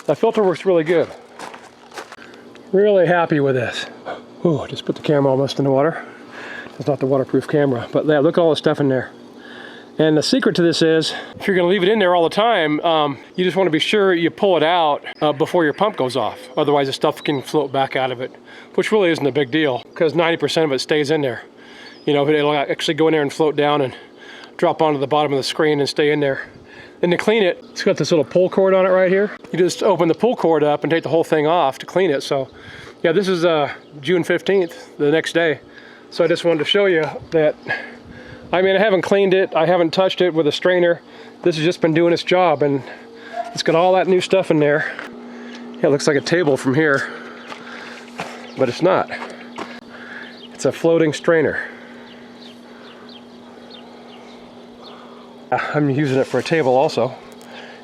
The filter works really good. Really happy with this. Ooh, just put the camera almost in the water. It's not the waterproof camera, but yeah, look at all the stuff in there. And the secret to this is, if you're gonna leave it in there all the time, you just wanna be sure you pull it out before your pump goes off. Otherwise the stuff can float back out of it, which really isn't a big deal because 90% of it stays in there. You know, it'll actually go in there and float down and drop onto the bottom of the screen and stay in there. And to clean it, it's got this little pull cord on it right here. You just open the pull cord up and take the whole thing off to clean it. So yeah, this is June 15th, the next day. So I just wanted to show you that, I mean, I haven't cleaned it, I haven't touched it with a strainer. This has just been doing its job, and it's got all that new stuff in there. Yeah, it looks like a table from here, but it's not. It's a floating strainer. I'm using it for a table also.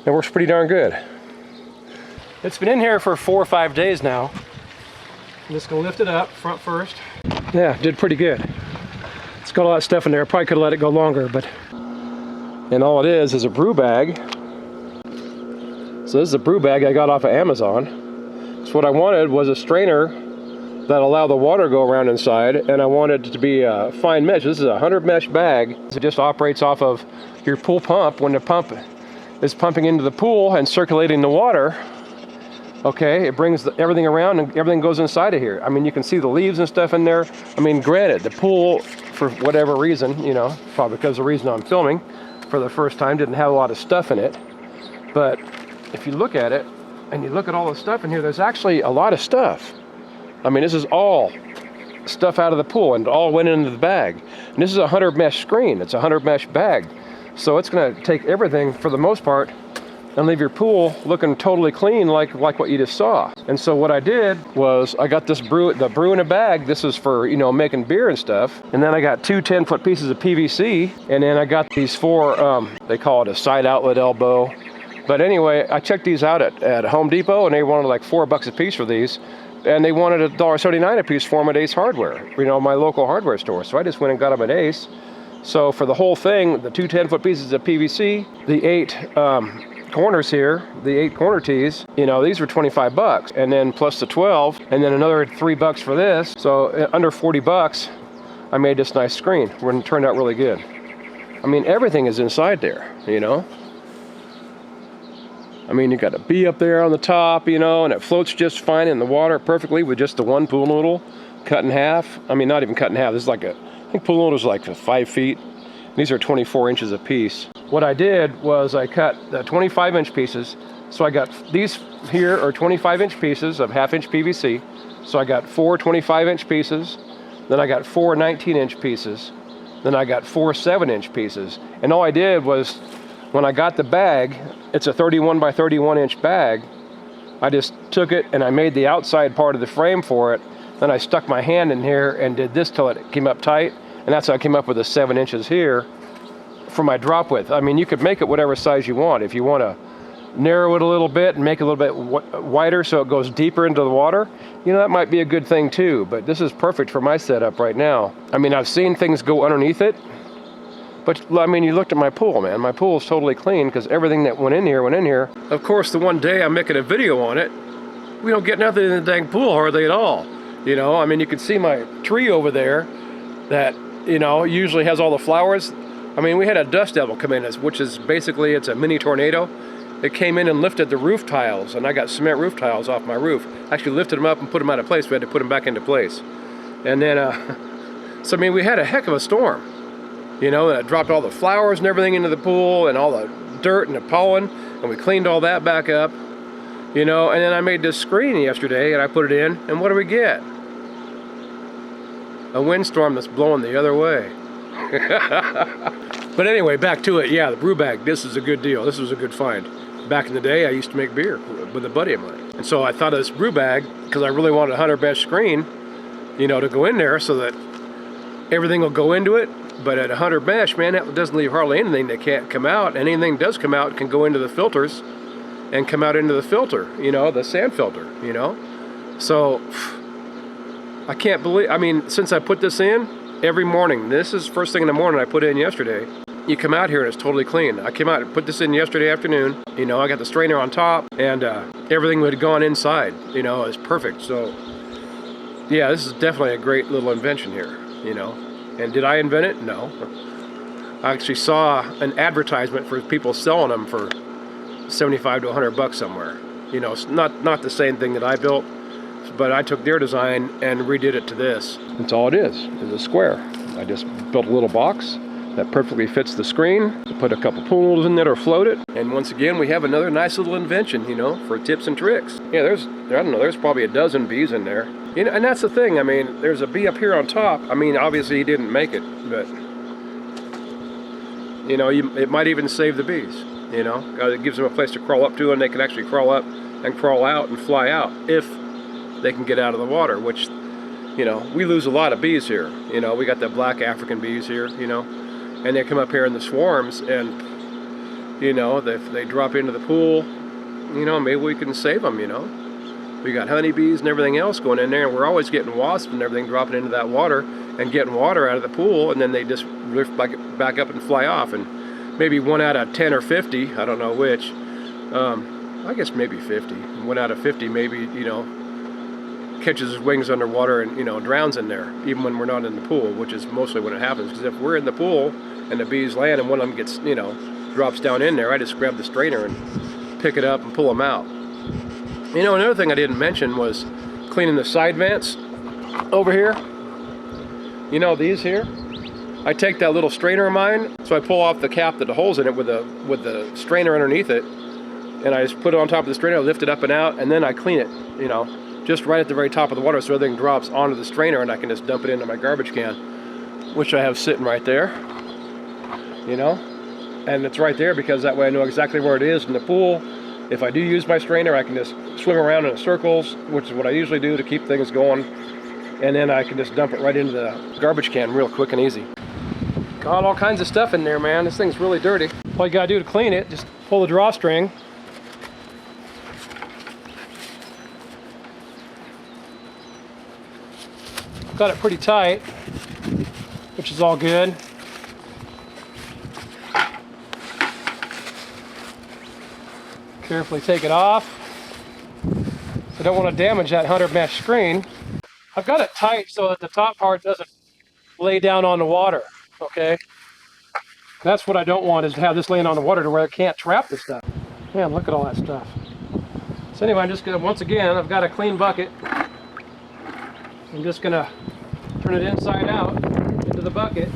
It works pretty darn good. It's been in here for 4 or 5 days now. I'm just gonna lift it up front first. Yeah, did pretty good. It's got all that stuff in there. I probably could have let it go longer, but. And all it is a brew bag. So this is a brew bag I got off of Amazon. So what I wanted was a strainer that allowed the water to go around inside, and I wanted it to be a fine mesh. This is a 100 mesh bag. It just operates off of your pool pump. When the pump is pumping into the pool and circulating the water, okay, it brings everything around and everything goes inside of here. I mean, you can see the leaves and stuff in there. I mean, granted, the pool, for whatever reason, you know, probably because of the reason I'm filming for the first time, didn't have a lot of stuff in it. But if you look at it and you look at all the stuff in here, there's actually a lot of stuff. I mean, this is all stuff out of the pool and all went into the bag. And this is a 100 mesh screen. It's a 100 mesh bag. So it's gonna take everything for the most part and leave your pool looking totally clean like what you just saw. And so what I did was I got this the brew in a bag. This is for, you know, making beer and stuff. And then I got 2 10-foot pieces of PVC. And then I got these 4, they call it a side outlet elbow. But anyway, I checked these out at Home Depot, and they wanted like $4 a piece for these. And they wanted $1.79 a piece for them at Ace Hardware, you know, my local hardware store. So I just went and got them at Ace. So for the whole thing, the 2 10-foot pieces of PVC, the 8 corners here, the 8 corner tees, you know, these were $25, and then plus the 12, and then another $3 for this. So under $40, I made this nice screen, and it turned out really good. I mean, everything is inside there, you know. I mean, you got a bee up there on the top, you know, and it floats just fine in the water perfectly with just the one pool noodle cut in half. I mean, not even cut in half. This is like I think pool noodles are like 5 feet. These are 24 inches a piece. What I did was I cut the 25-inch pieces. So I got these here are 25-inch pieces of half-inch PVC. So I got 4 25-inch pieces. Then I got 4 19-inch pieces. Then I got 4 7-inch pieces. And all I did was, when I got the bag, it's a 31 by 31 inch bag. I just took it and I made the outside part of the frame for it. Then I stuck my hand in here and did this till it came up tight. And that's how I came up with the 7 inches here for my drop width. I mean, you could make it whatever size you want. If you want to narrow it a little bit and make it a little bit wider so it goes deeper into the water, you know, that might be a good thing too. But this is perfect for my setup right now. I mean, I've seen things go underneath it. But, I mean, you looked at my pool, man. My pool is totally clean because everything that went in here. Of course, the one day I'm making a video on it, we don't get nothing in the dang pool hardly at all. You know, I mean, you can see my tree over there that, you know, usually has all the flowers. I mean, we had a dust devil come in, which is basically, it's a mini tornado. It came in and lifted the roof tiles, and I got cement roof tiles off my roof. Actually lifted them up and put them out of place. We had to put them back into place. And then, so I mean, we had a heck of a storm. You know, and it dropped all the flowers and everything into the pool and all the dirt and the pollen, and we cleaned all that back up, you know, and then I made this screen yesterday and I put it in, and what do we get? A windstorm that's blowing the other way. But anyway, back to it. Yeah, the brew bag, this is a good deal. This was a good find. Back in the day, I used to make beer with a buddy of mine. And so I thought of this brew bag because I really wanted a 100 mesh screen, you know, to go in there so that everything will go into it. But at 100 mesh, man, that doesn't leave hardly anything that can't come out. Anything that does come out can go into the filters and come out into the filter, you know, the sand filter, you know. So I can't believe, I mean, since I put this in every morning, this is first thing in the morning I put in yesterday, you come out here and it's totally clean. I came out and put this in yesterday afternoon. You know, I got the strainer on top, and everything had gone inside. You know, it's perfect. So yeah, this is definitely a great little invention here, you know. And did I invent it? No. I actually saw an advertisement for people selling them for 75 to 100 bucks somewhere. You know, it's not the same thing that I built, but I took their design and redid it to this. That's all it is a square. I just built a little box that perfectly fits the screen. Put a couple pools in it or float it. And once again, we have another nice little invention, you know, for tips and tricks. Yeah, I don't know, there's probably a dozen bees in there. You know, and that's the thing, I mean, there's a bee up here on top. I mean, obviously he didn't make it, but, you know, it might even save the bees, you know. It gives them a place to crawl up to, and they can actually crawl up and crawl out and fly out if they can get out of the water, which, you know, we lose a lot of bees here. You know, we got the black African bees here, you know, and they come up here in the swarms, and, you know, they drop into the pool, you know, maybe we can save them, you know. We got honeybees and everything else going in there, and we're always getting wasps and everything dropping into that water and getting water out of the pool, and then they just lift back up and fly off. And maybe 1 out of 10 or 50, I don't know which, I guess maybe 50. 1 out of 50 maybe, you know, catches his wings underwater and, you know, drowns in there, even when we're not in the pool, which is mostly when it happens. Because if we're in the pool and the bees land and one of them gets, you know, drops down in there, I just grab the strainer and pick it up and pull them out. You know, another thing I didn't mention was cleaning the side vents over here. You know, these here. I take that little strainer of mine, so I pull off the cap that holds in it with the strainer underneath it, and I just put it on top of the strainer, lift it up and out, and then I clean it, you know, just right at the very top of the water, so everything drops onto the strainer and I can just dump it into my garbage can, which I have sitting right there, you know. And it's right there because that way I know exactly where it is in the pool. If I do use my strainer, I can just swim around in circles, which is what I usually do to keep things going, and then I can just dump it right into the garbage can real quick and easy. Got all kinds of stuff in there, man. This thing's really dirty. All you gotta do to clean it, just pull the drawstring. Got it pretty tight, which is all good. Carefully take it off. I don't want to damage that 100 mesh screen. I've got it tight so that the top part doesn't lay down on the water, okay? That's what I don't want, is to have this laying on the water to where I can't trap this stuff. Man, look at all that stuff. So anyway, I'm just gonna, once again, I've got a clean bucket. I'm just gonna turn it inside out into the bucket.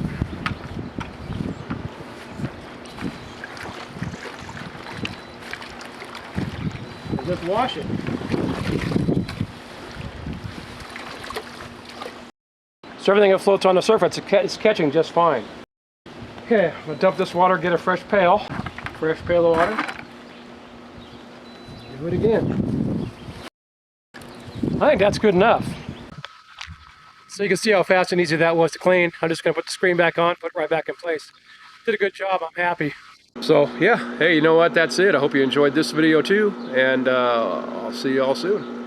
And just wash it. So everything that floats on the surface, it's catching just fine. Okay, I'm gonna dump this water, get a fresh pail of water. Do it again. I think that's good enough. So you can see how fast and easy that was to clean. I'm just gonna put the screen back on, put it right back in place. Did a good job, I'm happy. So yeah, hey, you know what, that's it. I hope you enjoyed this video too, and I'll see you all soon.